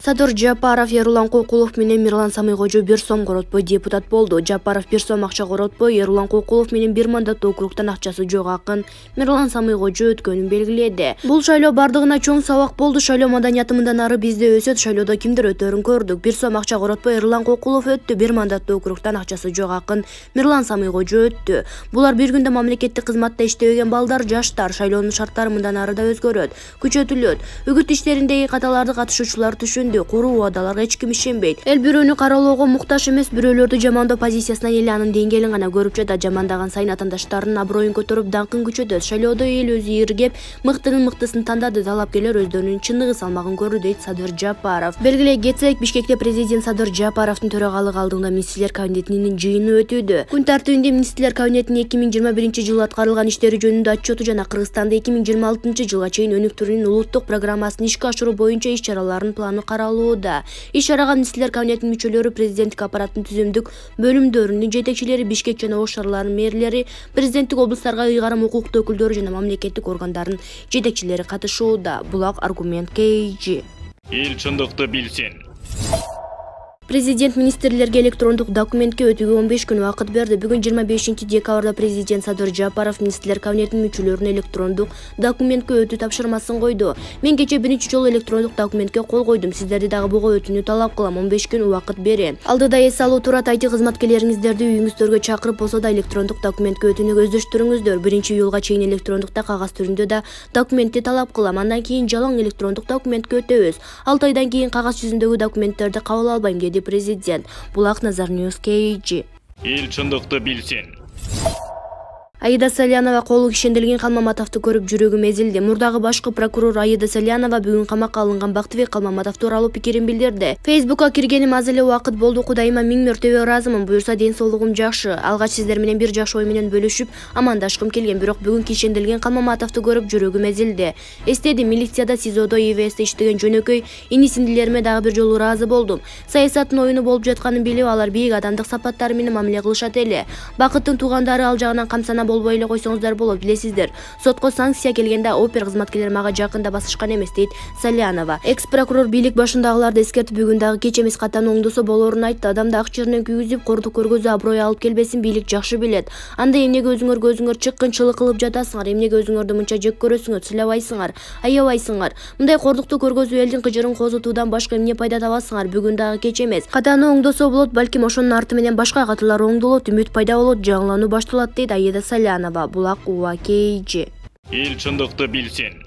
Садыр Жапаров Ерулан Кокулов менен Мирлан Самыйкожо 1 сом коротпой депутат болду. Жапаров 1 сом акча коротпой, Ерулан Кокулов менен 1 мандаттуу округтан акчасы жок акын Мирлан Самыйкожо өткөнүн белгиледи. Бул шайлоо бардыгына чоң сабак болду. Шайлоо маданияты мындан ары бизде өсөт. Шайлоодо кимдер өтөрүн көрдүк. 1 сом акча коротпой Ерулан Кокулов өттү, 1 мандаттуу округтан акчасы жок акын Мирлан Самыйкожо өттү. Булар бир күндө мамлекеттик кызматта иштебеген балдар, жаштар. Шайлоонун шарттары мындан ары да өзгөрөт, күчөтүлөт. Үгүт иштериндеги каталарды катышуучулар түшүндү. Куруу убадаларга эч ким ишенбейт. Эл бирөөнү кароолоого муктаж эмес, бирөөлөрдү жамандоо позициясынан эле анын деңгээлин гана көрүп жатат. Жамандаган сайын атаандаштарынын аброюн көтөрүп, даңкын күчөтөт. Шайлоодо эл өзү иргеп, мыктынын мыктысын тандады. Талапкерлер өздөрүнүн чындыгы салмагын көрдү, дейт Садыр Жапаров. Белгилей кетсек, Бишкекте президент Садыр Жапаровдун төрагалыгы алдында министрлер кабинетинин жыйыны өтүүдө. Күн тартибинде министрлер кабинетинин 2021-жылы аткарылган иштери жөнүндө отчету жана Кыргызстанда 2026-жылга чейин өнүктүрүүнүн улуттук программасын ишке ашыруу боюнча иш-чаралардын планы каралууда. Иш-чарага министрлер кабинетинин мүчөлөрү, президенттик аппараттын түзүмдүк бөлүмдөрүнүн жетекчилери, Бишкек жана Ош шаарларынын мэрлери, президенттик облустарга ыйгарым укуктуу өкүлдөрү жана мамлекеттик органдардын жетекчилери катышууда. Булак аргумент KG. Эл чындыкты билсин. Президент министрлерге электрондук документке өтүүгө 15 күн убакыт берди. Бүгүн 25-декабрда президент Садыр Жапаров министрлер кабинетинин мүчөлөрүнө электрондук документке өтүү тапшырмасын койду. Мен кечээ биринчи жолу электрондук документке кол койдум. Сиздерди дагы буга өтүүнү талап кылам. 15 күн убакыт берем. Алдыда эс алуу турат. IT кызматкерлериңиздерди үйүңүздөргө чакырып болсо да электрондук документке өтүүнү көздөштүрүңүздөр. 1-июлга чейин электрондукта, кагаз түрүндө да документти талап кылам. Андан кийин жалаң электрондук документке өтөбүз. 6 айдан кийин кагаз жүзүндөгү документтерди кабыл албайм, деди президент. Булак Назар Ньюс KG. Эл чындыкты билсин. Аида Салянова колу кишенделген Калмаматовду көрүп жүрөгүм эзилди. Мурдагы башкы прокурор Аида Салянова бүгүн камакка алынган Бактыбек Калмаматов тууралуу пикирин билдирди. Фейсбукка киргеним аз эле убакыт болду. Кудайыма 1000 мөртөбө ыраазымын. Буюрса ден соолугум жакшы. Алгач сиздер менен бир жакшы ой менен бөлүшүп, амандашкым келген. Бирок бүгүн кишенделген Калмаматовду көрүп жүрөгүм эзилди. Эстедим, милицияда, СИЗОдо, ИВСте иштеген жөнөкөй ини-сиңдилериме дагы бир жолу ыраазы болдум. Саясаттын оюну болуп жатканын билип, алар бийик адамдык сапаттары менен мамиле кылышат эле. Бакыттын туугандары ал жагынан камсана болбой эле койсоңуздар болот. Билесиздер, сотко санкция келгенде опер кызматкерлери мага жакында басышкан эмес, дейт Салянова. Экс-прокурор бийлик башындагыларды эскертип, бүгүн дагы кеч эмес катан оңдосо болорун айтты. Адамды ак жеринен күйгүзүп, кордук көргөзүү аброй алып келбесин бийлик жакшы билет. Анда эмнеге өзүңөр чыккынчылык кылып жатасыңар? Эмнеге өзүңөрдү мынча жек көрөсүңөр, сыйлабайсыңар, аябайсыңар? Мындай кордукту көргөзүү элдин кыжырын козутуудан башка эмне пайда табасыңар? Бүгүн дагы кеч эмес. Катаны оңдосо болот, балким ошонун арты менен башка катылар оңдолот, үмүт пайда болот, жаңылануу башталат, дейт Аида Салянова. Булак KG. Эл чындыкты билсин.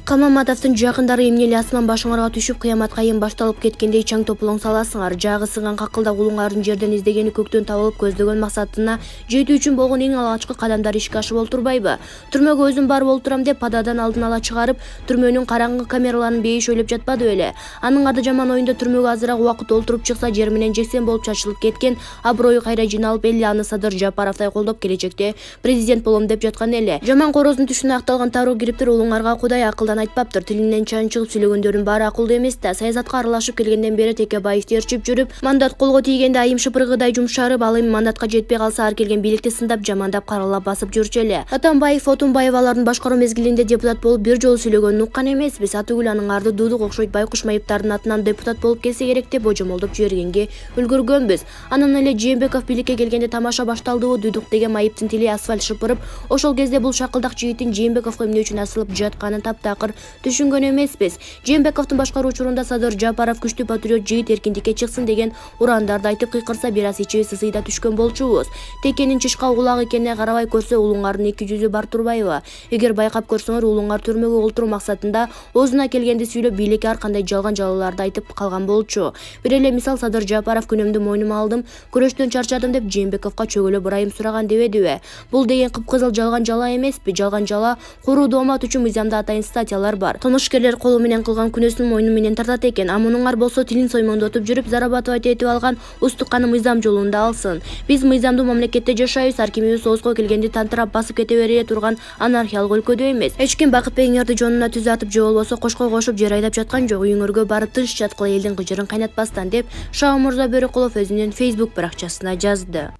Калмаматовдун жакындары эмнели асман башыңарга түшүп, кыямат кайын башталып кеткендей чаң тополоң саласыңар. Жагы сыган какылдак улуңардын жерден издегени көктөн табылып, көздөгөн максатына жетүү үчүн болгон эң алгачкы кадамдар ишке ашып олтурбайбы? Түрмөгө өзүм барып олтурам деп пададан алдын ала чыгарып, түрмөнүн караңгы камераларын бейиш ойлоп жатпады беле? Анын ады жаман оюнда түрмөгө азыраак убакыт олтуруп чыкса, жер менен жексен болуп чачылып кеткен, аброю кайра жиналып, эл аны Садыр Жапаровдай колдоп келечекте президент болом деп жаткан эле. Жаман короздун түшүнө акталган тароо кириптир, улуңарга Кудай акылдан айтпаптыр. Тилинен чан чыгып сүйлөгөндөрдүн баары акылдуу эмес да. Саясатка аралашып келгенден бери Текебаев терчип жүрүп, мандат колго тийгенде айым шыпыргыдай жумшарып, ал эми мандатка жетпей калса ар келген бийликти сындап, жамандап, каралап басып жүрчү эле. Атамбаев, Отунбаевалардын башкаруу мезгилинде депутат болуп бир жолу сүйлөгөнүн уккан эмеспиз. Атыгүл анын арды дуудук окшойт Байкуш Майыптардын атынан депутат болуп келсе керек деп божомолдоп жибергенге үлгүргөнбүз. Анан эле Жээнбеков бийликке келгенде тамаша башталдыбы, дудук деген Майыптын тили асфальт шыпырып, ошол кезде бул шакылдак жигиттин Жээнбековго эмне үчүн асылып жатканын таптакыр түшүнгөн эмеспиз. Жээнбековдун башкаруу учурунда Садыр Жапаров күчтүү патриот жигит эркиндикке чыксын деген урандарды айтып кыйкырса, бир аз ичибиз сысыйда түшкөн болчубуз. Текенин чычка угулак экенине карабай көрсө, улуңардын эки жүзү бар турбайбы? Эгер байкап көрсөңөр, улуңар түрмөгө олтуруу максатында оозуна келгенди сүйлөп, бийликке ар кандай жалган жалаларды айтып калган болчу. Бир эле мисал, Садыр Жапаров күнөмдү мойнума алдым, күрөштөн чарчадым деп Жээнбековго чөгөлөп ырайым сураган дебедиби? Бул деген кыпкызыл жалган жала эмеспи? Жалган жала куруу доомат үчүн мыйзамда атайын статьялар бар. Томушкерлер колу менен кылган күнөөсүн мойну менен тартат экен. А мунуңар болсо тилин соймондотуп жүрүп, зарабатывать этип алган устуканы мыйзам жолунда алсын. Биз мыйзамдуу мамлекетте жашайбыз, ар кимибиз оозго келгенди тантырап басып кете бере турган анархиялык өлкөдө эмес. Эч ким бакытбегиңерди жонуна түз атып же болбосо кошкой кошуп жер айдап жаткан жок. Үйүңөргө барып тынч жаткыла, элдин кыжырын кайнатпастан, деп Шаомурза Бөрөкулов өзүнүн Facebook баракчасына жазды.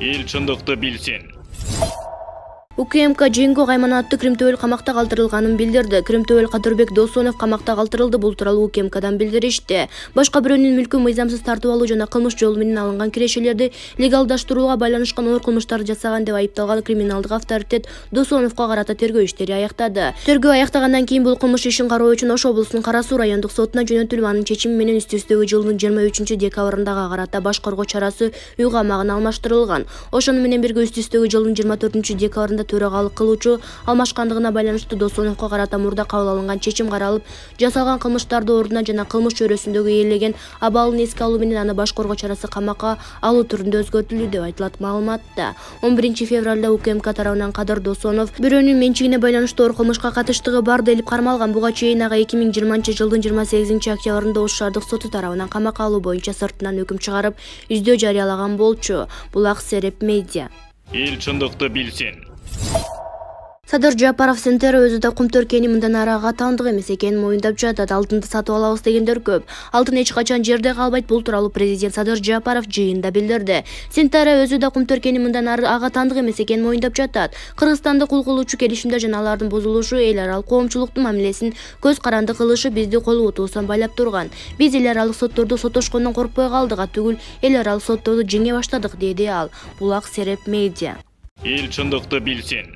Эл чындыкты билсин. УКМК Жеңго Гайманатты Кримтөөл камакта калтырылганын билдирди. Кримтөөл Кадырбек Досонов камакта калтырылды. Бул тууралуу УКМКдан билдиришти. Башка бирөөнүн мүлкүн мыйзамсыз тартып алуу жана кылмыш жолу менен алынган кирешелерди легалдаштырууга байланышкан оор кылмыштарды жасаган деп айыпталган криминалдык авторитет Досоновго карата тергөө иштери аяктады. Тергөө аяктагандан кийин бул кылмыш ишин кароо үчүн Ош облусунун Кара Суу райондук сотуна жөнөтүлүп, анын чечими менен үстүбүздөгү жылдын 23-декабрындагы карата баш коргоо чарасы үй камагына алмаштырылган. Ошону менен бирге үстүбүздөгү жылдын 24-декабрында төрагалык кылуучу алмашкандыгына байланыштуу Досоновго карата мурда кабыл алынган чечим каралып, жасалган кылмыштарды ордуна жана кылмыш чөйрөсүндөгү ээлеген абалын эске алуу менен аны баш коргоо чарасы камакка алуу түрүндө өзгөртүлдү деп айтылат маалыматта. 11 февралда УКМК тарабынан Кадыр Досонов бирөөнүн менчигине байланыштуу оор кылмышка катыштыгы бар делип кармалган. Буга чейин ага 2020 жылдын 28-октябрында Ош шаардык соту тарабынан камакка алуу боюнча сыртынан өкүм чыгарып, издөө жарыялаган болчу. Булак Сереп Медиа. Эл чындыкты билсин. Садыр Жапаров Сентера өзү да Кумтөркени мындан ары ага таандык эмес экенин моюндап жатат. Алтынды сатып алабыз дегендер көп. Алтын эч качан жерде калбайт. Бул тууралуу президент Садыр Жапаров жыйында билдирди. Сентера өзү да Кумтөркени мындан ары ага таандык эмес экенин моюндап жатат. Кыргызстанды кул кылуучу келишимдер жана алардын бузулушу, эл аралык коомчулуктун мамилесин көз каранды кылышы бизди кол утуусун байлап турган. Биз эл аралык сотторду соттошкондон коркпой калдык, түгүл эл аралык сотторду жеңе баштадык, деди ал. Булак Сереп Медиа. Эл чындыкты билсин.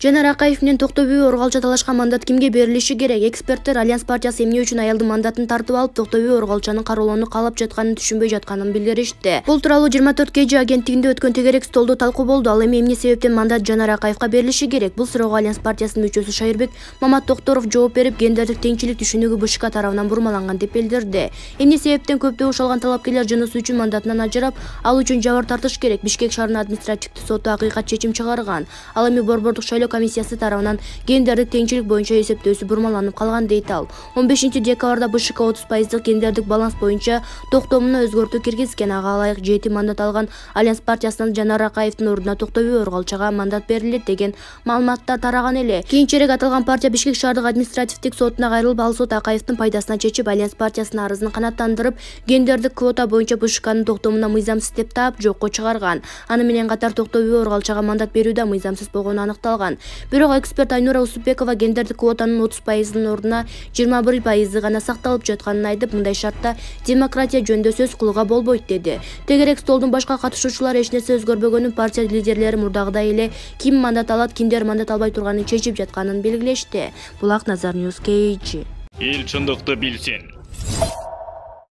Жанар Акаев менен Токтобүй Оргалча талашкан мандат кимге берилиши керек? Эксперттер Альянс партиясы эмне үчүн аялдын мандатын тартып алып, Токтобүй Оргалчанын кароолоону каалап жатканын түшүнбөй жатканын билдиришти. Бул тууралуу 24 KG агенттигинде өткөн тегерек столдо талкуу болду. Ал эми эмне себептен мандат Жанар Акаевга берилиши керек? Бул суроого Альянс партиясынын мүчөсү Шайырбек Маматтокторов жооп берип, гендердик теңчилик түшүнүгү БШК тарабынан бурмаланган деп билдирди. Эмне себептен көптөө ошолгон талапкерлер жынысы үчүн мандатынан ажырап, ал үчүн жабыр тартыш керек? Бишкек шаарынын административдик соту акыйкат чечим чыгарган. Ал эми Борбордук шайлоо комиссиясы тарабынан гендердик теңчилик боюнча эсептөөсү бурмаланып калган, дейт ал. 15 декабрда БШК 30% гендердик баланс боюнча токтомуна өзгөртүү киргизген. Ага ылайык 7 мандат алган Альянс партиясынан Жанар Акаевдин ордуна Токтобүй Оргалчага мандат берилет деген маалыматтар тараган эле. Кийинчерээк аталган партия Бишкек шаардык административдик сотуна кайрылып, ал сот Акаевдин пайдасына чечип, Альянс партиясынын арызын канааттандырып, гендердик квота боюнча БШКнын токтомуна мыйзамсыз деп таап жокко чыгарган. Аны менен катар Токтобүй Оргалчага мандат берүүдө мыйзамсыз болгону аныкталган. Бирок эксперт Айнура Усупбекова гендердик квотанын 30%-нын ордуна 21% гана сакталып жатканын айтып, мындай шартта демократия жөнүндө сөз кылууга болбойт, деди. Тегерек столдун башка катышуучулары эч нерсе өзгөрбөгөнүн, партия лидерлери мурдагыдай эле ким мандат алат, кимдер мандат албай турганын чечип жатканын белгилешти. Булак Назар Ньюс KG. Эл чындыкты билсин.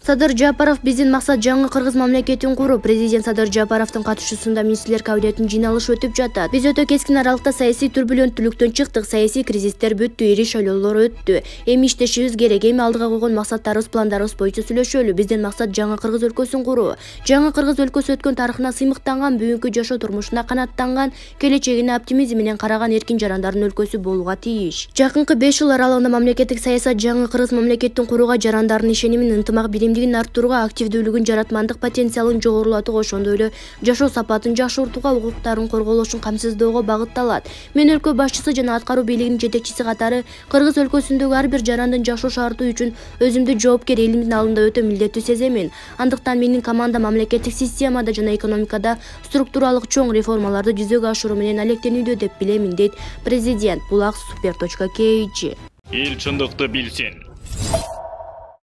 Садыр Жапаров биздин максат жаңы кыргыз мамлекетин куруу. Президент Садыр Жапаровдун катышуусунда министрлер кабинетинин жыйналышы өтүп жатат. Биз өтө кескин аралыкта саясий турбуленттүүлүктөн чыктык, саясий кризистер бүттү, ири шайлоолор өттү. Эми иштешибиз керек, эми алдыга койгон максаттарыбыз, пландарыбыз боюнча сүйлөшөлү. Биздин максат жаңы кыргыз өлкөсүн куруу. Жаңы кыргыз өлкөсү өткөн тарыхына сыймыктанган, бүгүнкү жашоо турмушуна канааттанган, келечегине оптимизм менен караган эркин жарандардын өлкөсү болууга тийиш. Жакынкы 5 жыл аралыгында мамлекеттик саясат жаңы кыргыз мамлекетин курууга жарандардын ишенимин, ынтымак, биримдигин арттырууга, активдүүлүгүн, жаратмандык потенциалын жогорулатууга, ошондой эле жашоо сапатын жакшыртууга, укуктарын корголошун камсыздоого багытталат. Мен өлкө башчысы жана аткаруу бийлигинин жетекчиси катары кыргыз өлкөсүндөгү ар бир жарандын жашоо шарту үчүн өзүмдү жоопкер, элимдин алдында өтө милдеттүү сеземин. Андыктан менин команда мамлекеттик системада жана экономикада структуралык чоң реформаларды жүзөгө ашыруу менен алектенүүдө деп билемин, дейт президент. Булак Super.KG. Эл чындыкты билсин.